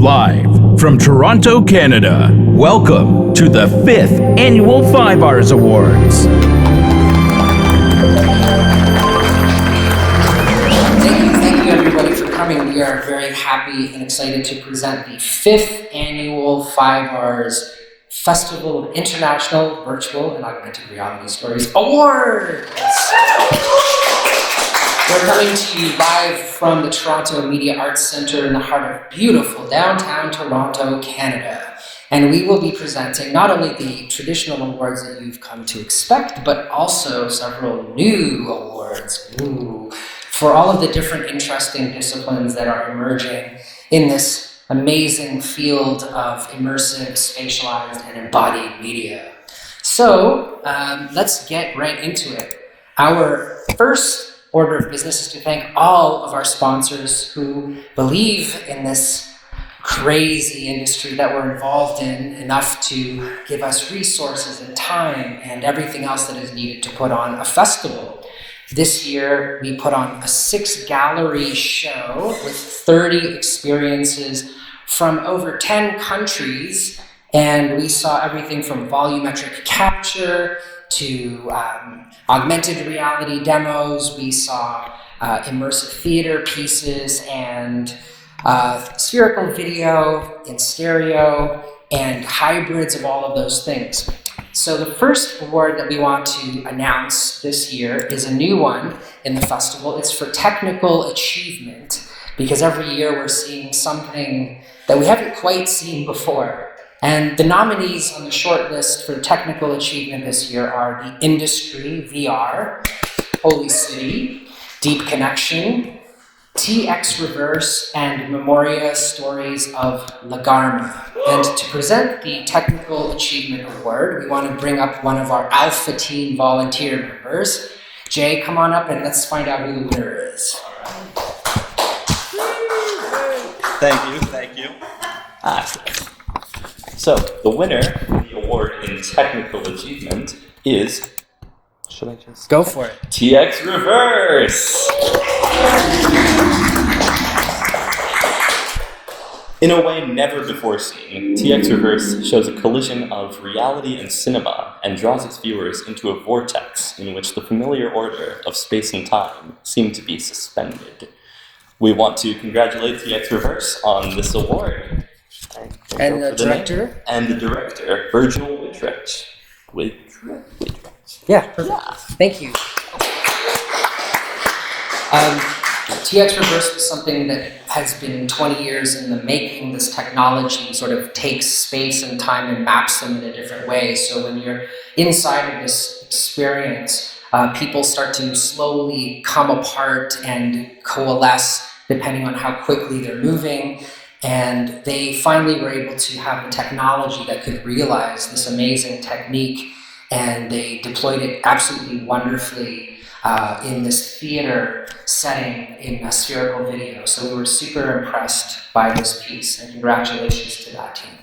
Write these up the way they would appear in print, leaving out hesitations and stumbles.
Live from Toronto, Canada, welcome to the 5th Annual FIVARS Awards. Thank you everybody for coming. We are very happy and excited to present the 5th Annual FIVARS Festival of International Virtual and Augmented Reality Stories Awards. We're coming to you live from the Toronto Media Arts Centre in the heart of beautiful downtown Toronto, Canada. And we will be presenting not only the traditional awards that you've come to expect, but also several new awards for all of the different interesting disciplines that are emerging in this amazing field of immersive, spatialized, and embodied media. So let's get right into it. Our first order of business is to thank all of our sponsors who believe in this crazy industry that we're involved in enough to give us resources and time and everything else that is needed to put on a festival. This year, we put on a 6-gallery show with 30 experiences from over 10 countries, and we saw everything from volumetric capture to augmented reality demos. We saw immersive theater pieces and spherical video in stereo and hybrids of all of those things. So the first award that we want to announce this year is a new one in the festival. It's for technical achievement, because every year we're seeing something that we haven't quite seen before. And the nominees on the short list for technical achievement this year are the Industry VR, Holy City, Deep Connection, TX Reverse, and Memoria Stories of Lagarma. And to present the Technical Achievement Award, we want to bring up one of our Alpha Team volunteer members. Jay, come on up and let's find out who the winner is. Thank you. So, the winner of the award in technical achievement is, should I just? Go for it. TX Reverse! In a way never before seen, TX Reverse shows a collision of reality and cinema and draws its viewers into a vortex in which the familiar order of space and time seem to be suspended. We want to congratulate TX Reverse on this award. And the director? And the director, Virgil Whitridge. Yeah, perfect. Yeah. Thank you. TX Reverse is something that has been 20 years in the making. This technology sort of takes space and time and maps them in a different way. So when you're inside of this experience, people start to slowly come apart and coalesce depending on how quickly they're moving. And they finally were able to have the technology that could realize this amazing technique, and they deployed it absolutely wonderfully in this theater setting in a spherical video. So we were super impressed by this piece, and congratulations to that team.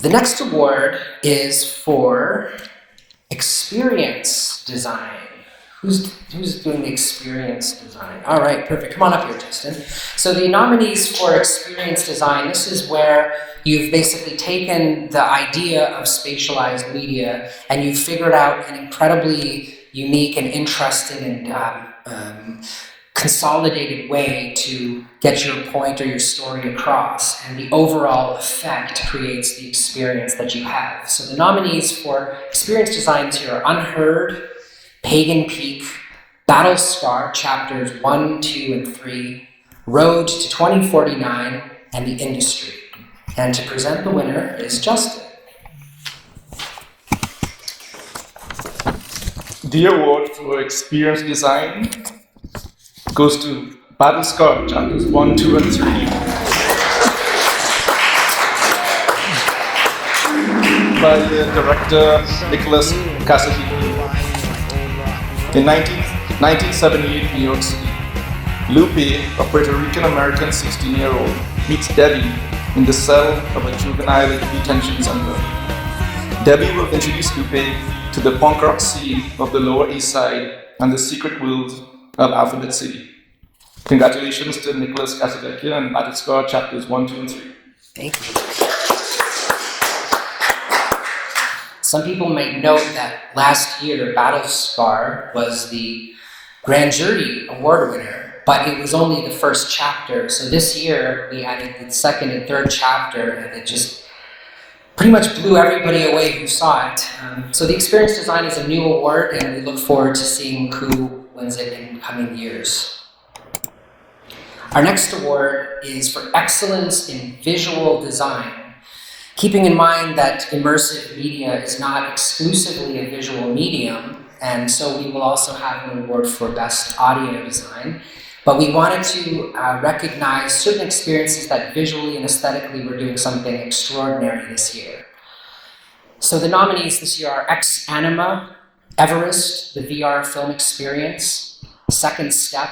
The next award is for experience design. Who's doing the experience design? All right, perfect. Come on up here, Justin. So the nominees for experience design, this is where you've basically taken the idea of spatialized media and you've figured out an incredibly unique and interesting and consolidated way to get your point or your story across, and the overall effect creates the experience that you have. So the nominees for experience designs here are Unheard, Pagan Peak, Battle Scar Chapters 1, 2, and 3, Road to 2049, and The Industry. And to present the winner is Justin. The award for experience design goes to Battle Scar Chapters 1, 2, and 3. By director Nicholas Cassidy. In 1978 New York City, Lupe, a Puerto Rican-American 16-year-old, meets Debbie in the cell of a juvenile detention center. Debbie will introduce Lupe to the punk rock scene of the Lower East Side and the secret world of Alphabet City. Congratulations to Nicholas Kasadekia and Battlescar chapters 1, 2, and 3. Thank you. Some people might note that last year Battlescar was the Grand Jury Award winner, but it was only the first chapter. So this year we added the second and third chapter, and it just pretty much blew everybody away who saw it. So the Experience Design is a new award, and we look forward to seeing who wins it in coming years. Our next award is for excellence in visual design. Keeping in mind that immersive media is not exclusively a visual medium, and so we will also have an award for best audio design. But we wanted to recognize certain experiences that visually and aesthetically were doing something extraordinary this year. So the nominees this year are Ex Anima, Everest, the VR film experience, Second Step,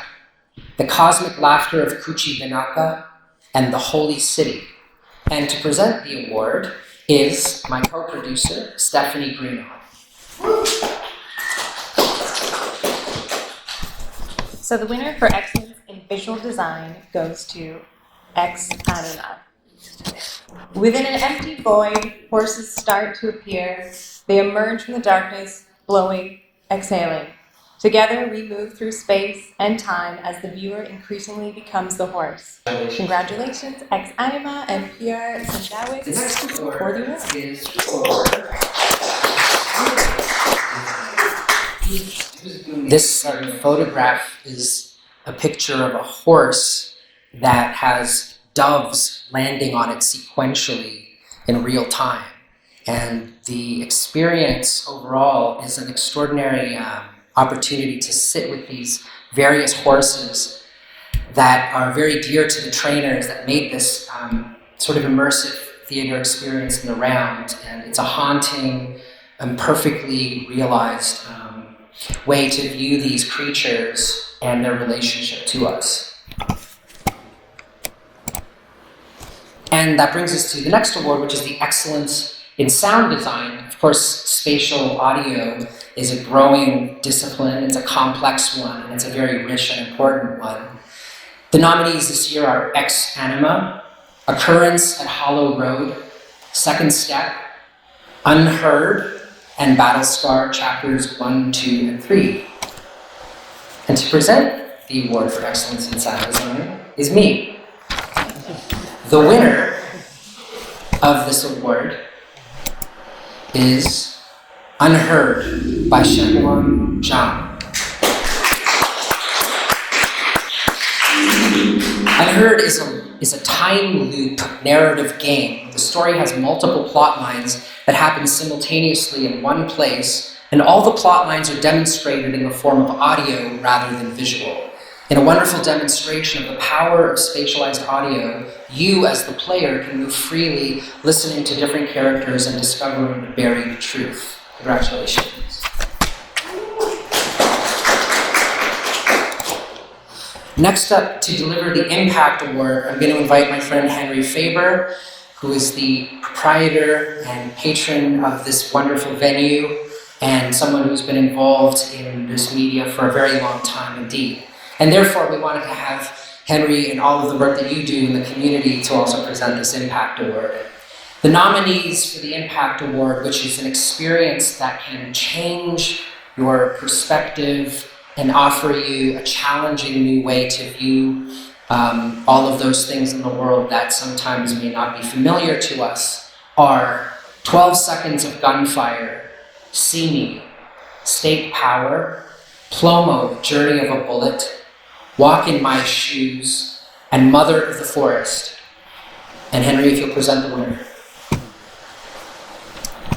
The Cosmic Laughter of Kuchi Binaka, and The Holy City. And to present the award is my co-producer, Stephanie Greenough. So the winner for excellence in visual design goes to Ex Anima. Within an empty void, horses start to appear. They emerge from the darkness, blowing, exhaling. Together, we move through space and time as the viewer increasingly becomes the horse. Congratulations, Ex Anima and Pierre Sandawicz The next for the award award. is for... This photograph is a picture of a horse that has doves landing on it sequentially in real time. And the experience overall is an extraordinary opportunity to sit with these various horses that are very dear to the trainers that made this sort of immersive theater experience in the round. And it's a haunting and perfectly realized way to view these creatures and their relationship to us. And that brings us to the next award, which is the Excellence in Sound Design. Of course, spatial audio is a growing discipline. It's a complex one, and it's a very rich and important one. The nominees this year are Ex Anima, Occurrence at Hollow Road, Second Step, Unheard, and Battlescar chapters 1, 2, and 3. And to present the award for excellence in sound design is me. The winner of this award is Unheard by Shenwan Zhang. Unheard is a time loop narrative game. The story has multiple plot lines that happen simultaneously in one place, and all the plot lines are demonstrated in the form of audio rather than visual. In a wonderful demonstration of the power of spatialized audio, you as the player can move freely, listening to different characters and discovering the buried truth. Congratulations. Next up, to deliver the Impact Award, I'm going to invite my friend Henry Faber, who is the proprietor and patron of this wonderful venue, and someone who's been involved in this media for a very long time indeed. And therefore, we wanted to have Henry and all of the work that you do in the community to also present this Impact Award. The nominees for the Impact Award, which is an experience that can change your perspective and offer you a challenging new way to view all of those things in the world that sometimes may not be familiar to us, are 12 Seconds of Gunfire, See Me, State Power, Plomo, Journey of a Bullet, Walk in My Shoes, and Mother of the Forest. And Henry, if you'll present the winner.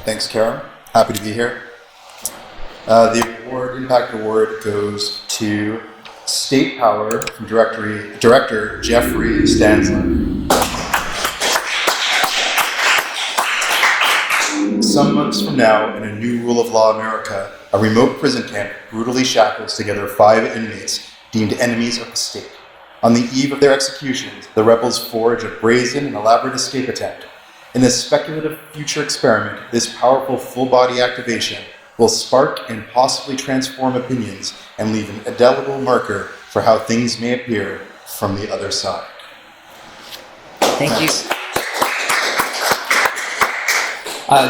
Thanks, Karen. Happy to be here. The Impact Award goes to State Power from director Jeffrey Stansland. Some months from now, in a new rule of law America, a remote prison camp brutally shackles together 5 inmates deemed enemies of the state. On the eve of their executions, the rebels forge a brazen and elaborate escape attempt. In this speculative future experiment, this powerful full-body activation will spark and possibly transform opinions and leave an indelible marker for how things may appear from the other side. Thank you.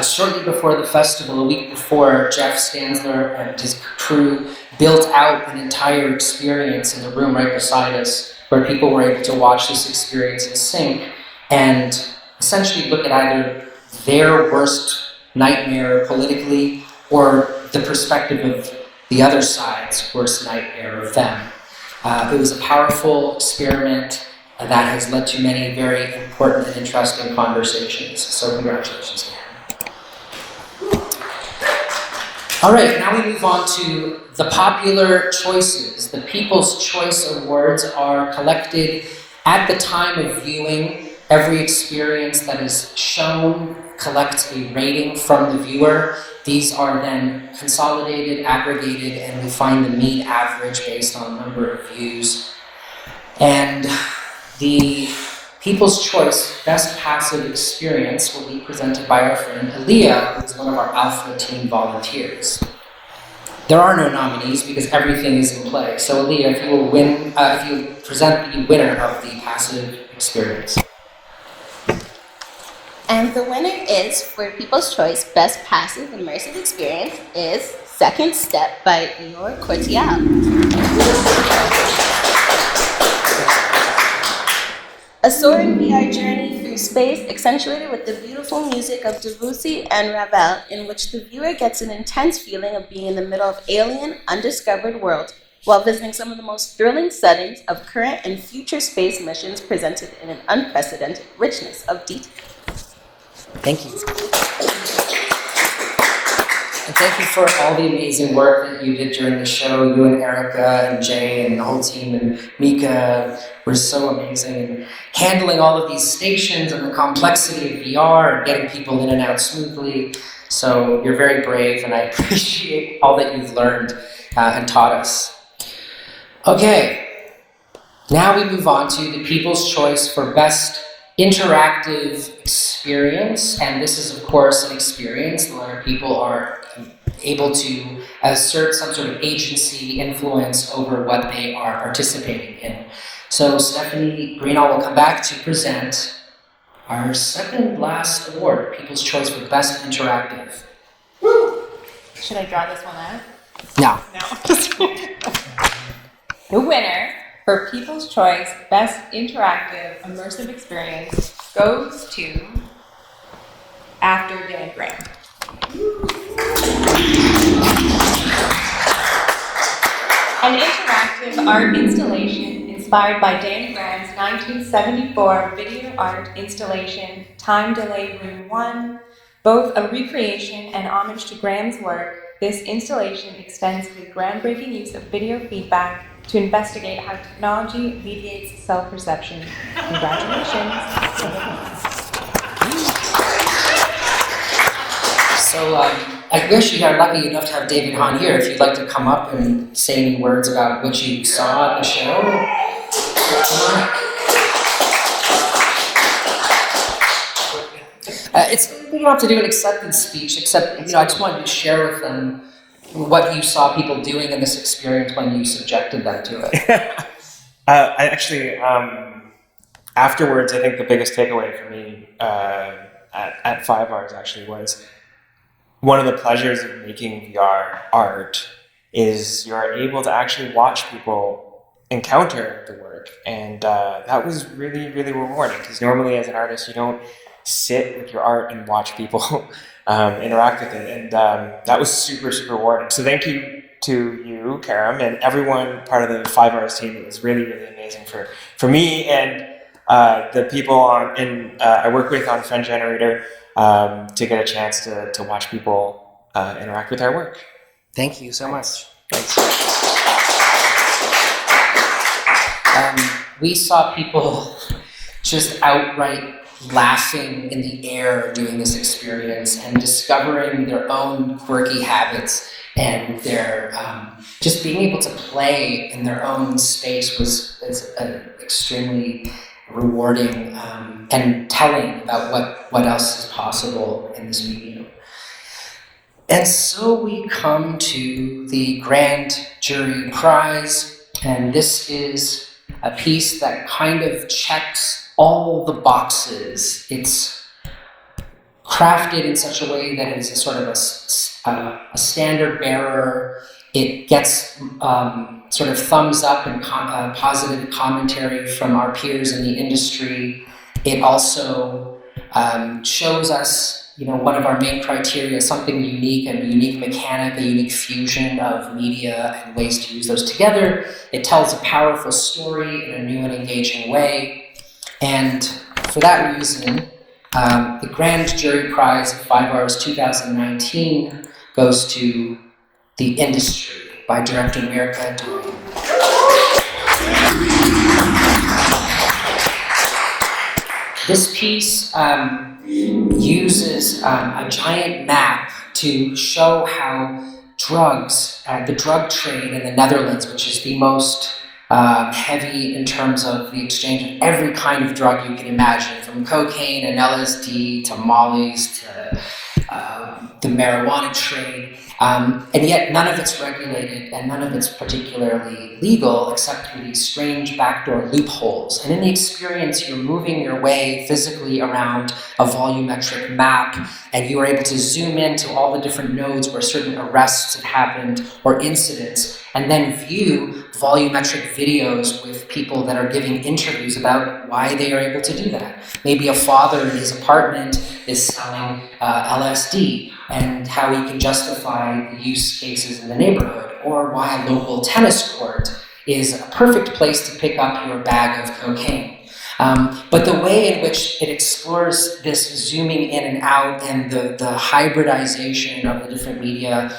Shortly before the festival, a week before, Jeff Stansler and his crew built out an entire experience in the room right beside us where people were able to watch this experience in sync and essentially look at either their worst nightmare politically or the perspective of the other side's worst nightmare of them. It was a powerful experiment that has led to many very important and interesting conversations. So congratulations. All right, now we move on to the popular choices. The People's Choice Awards are collected at the time of viewing. Every experience that is shown collects a rating from the viewer. These are then consolidated, aggregated, and we find the mean average based on number of views. And the People's Choice Best Passive Experience will be presented by our friend Aaliyah, who is one of our Alpha Team volunteers. There are no nominees because everything is in play. So Aaliyah, if you will present the winner of the passive experience. And the winner is, for People's Choice Best Passive Immersive Experience, is Second Step by Eeyore Cortial. A soaring VR journey through space accentuated with the beautiful music of Debussy and Ravel, in which the viewer gets an intense feeling of being in the middle of alien, undiscovered worlds while visiting some of the most thrilling settings of current and future space missions presented in an unprecedented richness of detail. Thank you. And thank you for all the amazing work that you did during the show. You and Erica and Jay and the whole team and Mika were so amazing in handling all of these stations and the complexity of VR and getting people in and out smoothly. So you're very brave, and I appreciate all that you've learned and taught us. Okay, now we move on to the People's Choice for Best Interactive Experience, and this is of course an experience where people are able to assert some sort of agency, influence over what they are participating in. So Stephanie Greenall will come back to present our second last award, People's Choice for Best Interactive. Should I draw this one out? No. No. The winner for People's Choice Best Interactive Immersive Experience goes to After Dan Graham. An interactive art installation inspired by Dan Graham's 1974 video art installation, Time Delay Room 1. Both a recreation and homage to Graham's work, this installation extends the groundbreaking use of video feedback to investigate how technology mediates self-perception. Congratulations. So I guess you are lucky enough to have David Hahn here. If you'd like to come up and say any words about what you saw at the show. You don't have to do an acceptance speech, except I just wanted to share with them what you saw people doing in this experience when you subjected them to it. Afterwards, I think the biggest takeaway for me at FIVARS actually was one of the pleasures of making VR art is you're able to actually watch people encounter the work, and that was really, really rewarding, because normally as an artist you don't sit with your art and watch people interact with it, and that was super, super rewarding. So thank you to you, Karam, and everyone part of the FIVARS team. It was really, really amazing for me and the people I work with on Friend Generator to get a chance to watch people interact with our work. Thank you so much. Thanks. We saw people just outright laughing in the air doing this experience and discovering their own quirky habits, and their just being able to play in their own space was extremely rewarding and telling about what else is possible in this medium. And so we come to the Grand Jury Prize. And this is a piece that kind of checks all the boxes. It's crafted in such a way that it is a sort of a standard bearer. It gets sort of thumbs up and positive commentary from our peers in the industry. It also shows us, one of our main criteria, something unique, a unique mechanic, a unique fusion of media and ways to use those together. It tells a powerful story in a new and engaging way. And for that reason, the Grand Jury Prize of 5Rs 2019 goes to The Industry by director Mirka Duran. This piece uses a giant map to show how drugs, the drug trade in the Netherlands, which is the most heavy in terms of the exchange of every kind of drug you can imagine, from cocaine and LSD to mollies to the marijuana trade. And yet none of it's regulated and none of it's particularly legal except through these strange backdoor loopholes. And in the experience, you're moving your way physically around a volumetric map, and you are able to zoom into all the different nodes where certain arrests have happened or incidents, and then view volumetric videos with people that are giving interviews about why they are able to do that. Maybe a father in his apartment is selling LSD and how he can justify the use cases in the neighborhood, or why a local tennis court is a perfect place to pick up your bag of cocaine. But the way in which it explores this zooming in and out and the hybridization of the different media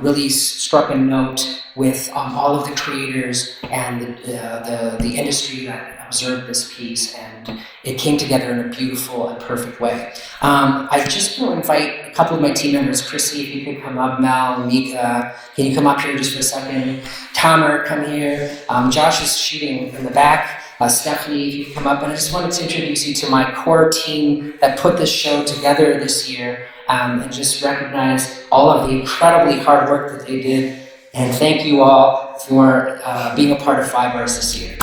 really struck a note with all of the creators and the industry that observed this piece, and it came together in a beautiful and perfect way. I just want to invite a couple of my team members. Chrissy, if you could come up. Mel, Mika, can you come up here just for a second? Tamer, come here. Josh is shooting in the back. Stephanie, if you could come up. And I just wanted to introduce you to my core team that put this show together this year, and just recognize all of the incredibly hard work that they did. And thank you all for being a part of 5Rs this year.